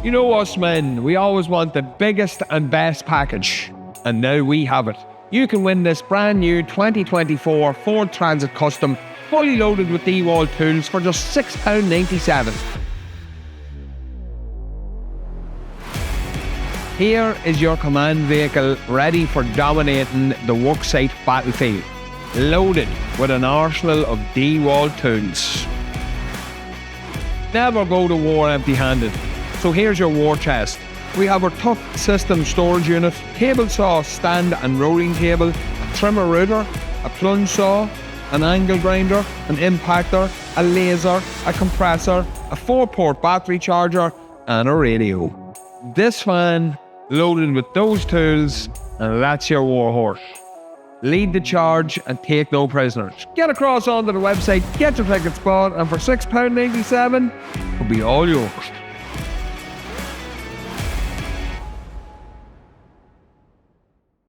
You know us men, we always want the biggest and best package. And now we have it. You can win this brand new 2024 Ford Transit Custom, fully loaded with Dewalt Tools for just £6.97. Here is your command vehicle ready for dominating the worksite battlefield, loaded with an arsenal of Dewalt Tools. Never go to war empty-handed, so here's your war chest. We have our tough system storage unit, table saw stand and rolling table, a trimmer router, a plunge saw, an angle grinder, an impactor, a laser, a compressor, a 4-port battery charger, and a radio. This van, loaded with those tools, and that's your warhorse. Lead the charge and take no prisoners. Get across onto the website, get your ticket spot, and for £6.97, it'll be all yours.